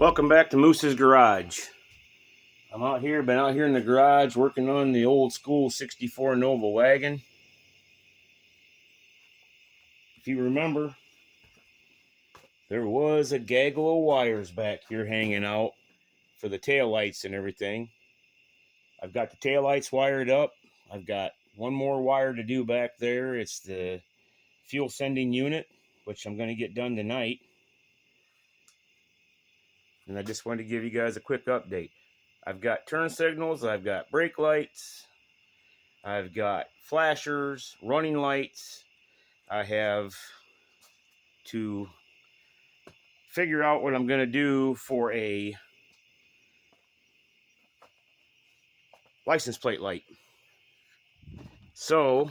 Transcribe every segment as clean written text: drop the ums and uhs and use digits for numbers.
Welcome back to Moose's Garage. Been out here in the garage working on the old school 64 Nova wagon. If you remember, there was a gaggle of wires back here hanging out for the taillights and everything. I've got the taillights wired up. I've got one more wire to do back there. It's the fuel sending unit, which I'm going to get done tonight. And I just wanted to give you guys a quick update. I've got turn signals, I've got brake lights, I've got flashers, running lights. I have to figure out what I'm going to do for a license plate light. So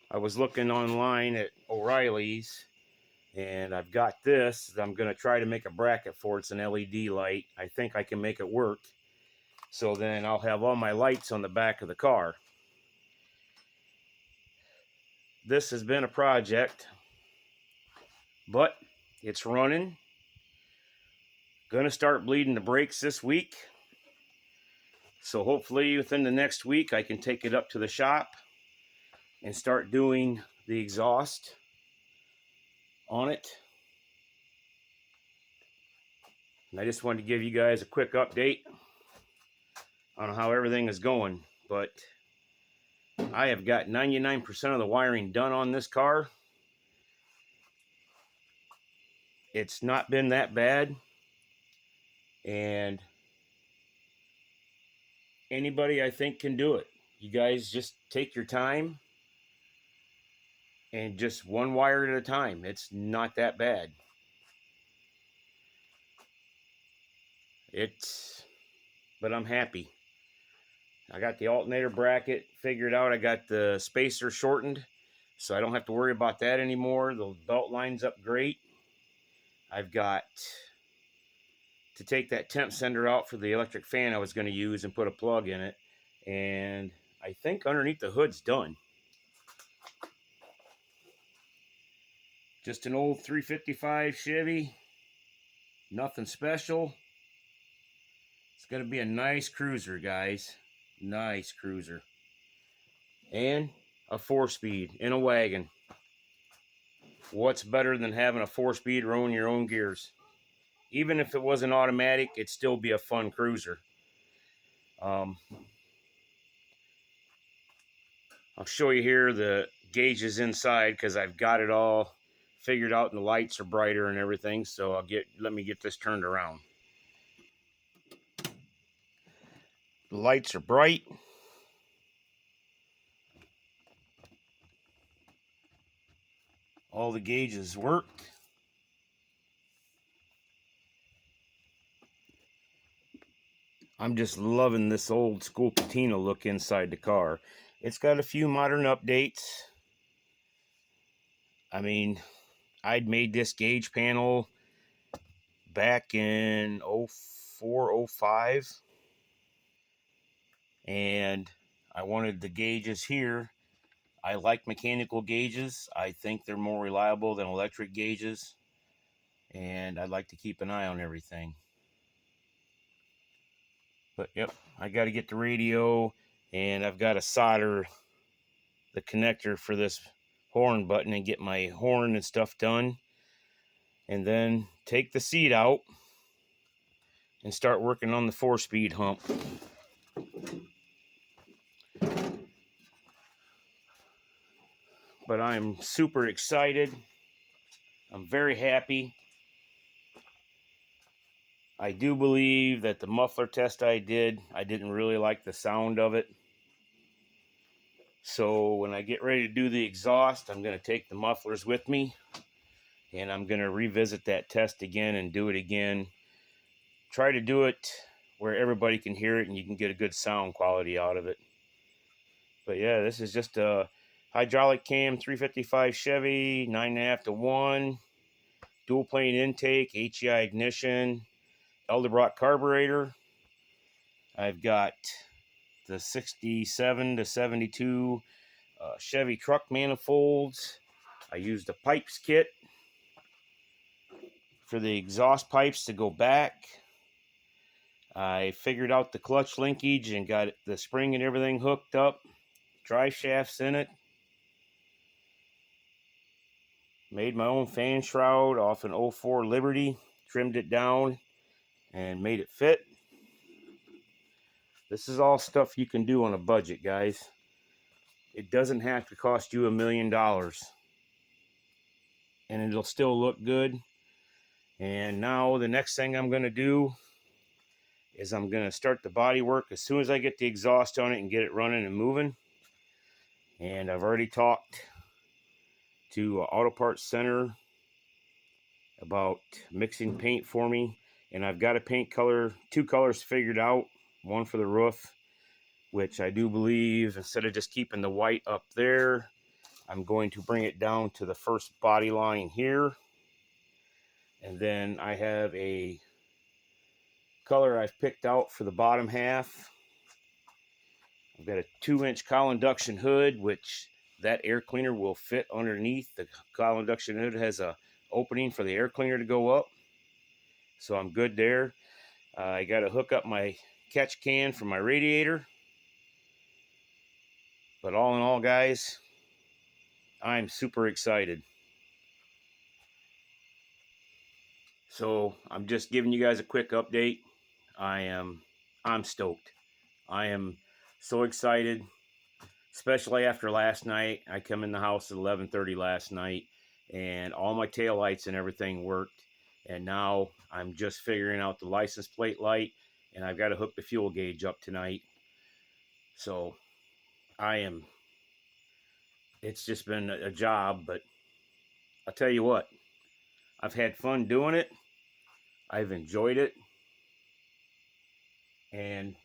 I was looking online at O'Reilly's, and I've got this. I'm going to try to make a bracket for it. It's an LED light. I think I can make it work. So then I'll have all my lights on the back of the car. This has been a project, but it's running. Gonna start bleeding the brakes this week. So hopefully within the next week I can take it up to the shop and start doing the exhaust on it. And I just wanted to give you guys a quick update on how everything is going. But I have got 99% of the wiring done on this car. It's not been that bad. And anybody I think can do it. You guys just take your time and just one wire at a time. It's not that bad. But I'm happy. I got the alternator bracket figured out. I got the spacer shortened, so I don't have to worry about that anymore. The belt lines up great. I've got to take that temp sender out for the electric fan I was going to use and put a plug in it. And I think underneath the hood's done. Just an old 355 Chevy. Nothing special. It's going to be a nice cruiser, guys. Nice cruiser. And a 4-speed in a wagon. What's better than having a 4-speed rowing your own gears? Even if it wasn't automatic, it'd still be a fun cruiser. I'll show you here the gauges inside because I've got it all figured out and the lights are brighter and everything. So let me get this turned around. The lights are bright. All the gauges work. I'm just loving this old school patina look inside the car. It's got a few modern updates. I mean, I'd made this gauge panel back in 04, 05. And I wanted the gauges here. I like mechanical gauges. I think they're more reliable than electric gauges. And I'd like to keep an eye on everything. But yep, I got to get the radio, and I've got to solder the connector for this horn button and get my horn and stuff done. And then take the seat out and start working on the 4-speed hump. But I'm super excited. I'm very happy. I do believe that the muffler test I didn't really like the sound of it. So when I get ready to do the exhaust, I'm going to take the mufflers with me. And I'm going to revisit that test again and do it again. Try to do it where everybody can hear it and you can get a good sound quality out of it. But yeah, this is just a hydraulic cam 355 Chevy, 9.5 to 1, dual plane intake, HEI ignition, Edelbrock carburetor. I've got the 67 to 72 Chevy truck manifolds. I used the pipes kit for the exhaust pipes to go back. I figured out the clutch linkage and got the spring and everything hooked up. Drive shafts in it. Made my own fan shroud off an 04 Liberty. Trimmed it down and made it fit. This is all stuff you can do on a budget, guys. It doesn't have to cost you $1 million. And it'll still look good. And now the next thing I'm going to do is I'm going to start the body work as soon as I get the exhaust on it and get it running and moving. And I've already talked to Auto Parts Center about mixing paint for me. And I've got a paint color, 2 colors figured out. One for the roof, which I do believe, instead of just keeping the white up there, I'm going to bring it down to the first body line here. And then I have a color I've picked out for the bottom half. I've got a 2-inch cowl induction hood, which that air cleaner will fit underneath. The cowl induction hood has a opening for the air cleaner to go up, so I'm good there. I got to hook up my catch can for my radiator. But all in all, guys, I'm super excited. So I'm just giving you guys a quick update. I'm stoked. I am so excited, especially after last night. I come in the house at 11:30 last night, and all my taillights and everything worked. And now I'm just figuring out the license plate light, and I've got to hook the fuel gauge up tonight. So it's just been a job, but I'll tell you what, I've had fun doing it. I've enjoyed it. And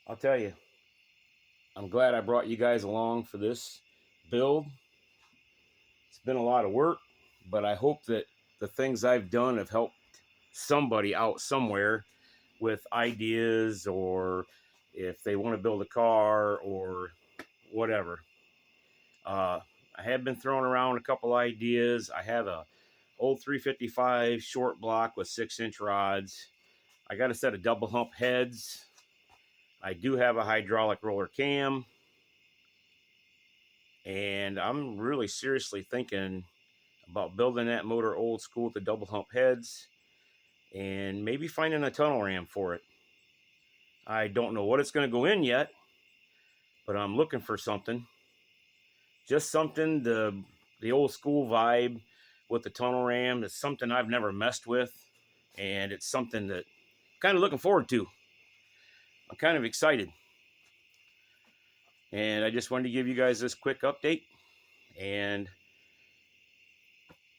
I'll tell you, I'm glad I brought you guys along for this build. It's been a lot of work, but I hope that the things I've done have helped somebody out somewhere with ideas, or if they want to build a car or whatever. I have been throwing around a couple ideas. I have a old 355 short block with 6-inch rods. I got a set of double hump heads. I do have a hydraulic roller cam. And I'm really seriously thinking about building that motor old school with the double hump heads and maybe finding a tunnel ram for it. I don't know what it's going to go in yet, but I'm looking for something. Just something, the old school vibe with the tunnel ram. It's something I've never messed with, and it's something that I'm kind of looking forward to. I'm kind of excited. And I just wanted to give you guys this quick update, and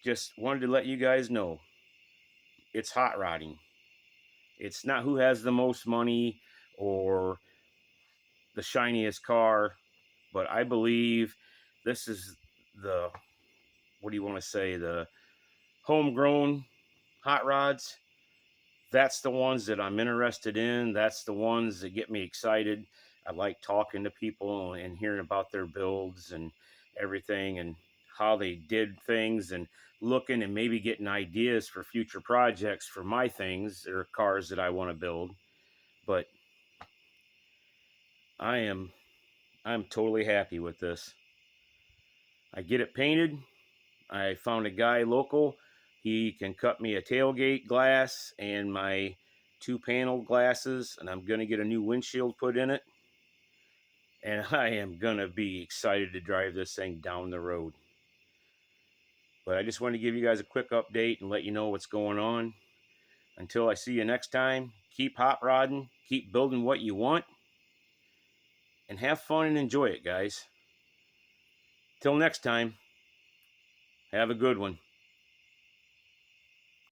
just wanted to let you guys know it's hot rodding. It's not who has the most money or the shiniest car, but I believe this is the, what do you want to say, the homegrown hot rods. That's the ones that I'm interested in. That's the ones that get me excited. I like talking to people and hearing about their builds and everything and how they did things, and looking and maybe getting ideas for future projects for my things or cars that I want to build. But I'm totally happy with this. I get it painted. I found a guy local. He can cut me a tailgate glass and my 2 panel glasses, and I'm going to get a new windshield put in it. And I am going to be excited to drive this thing down the road. But I just wanted to give you guys a quick update and let you know what's going on. Until I see you next time, keep hot rodding, keep building what you want, and have fun and enjoy it, guys. Till next time, have a good one.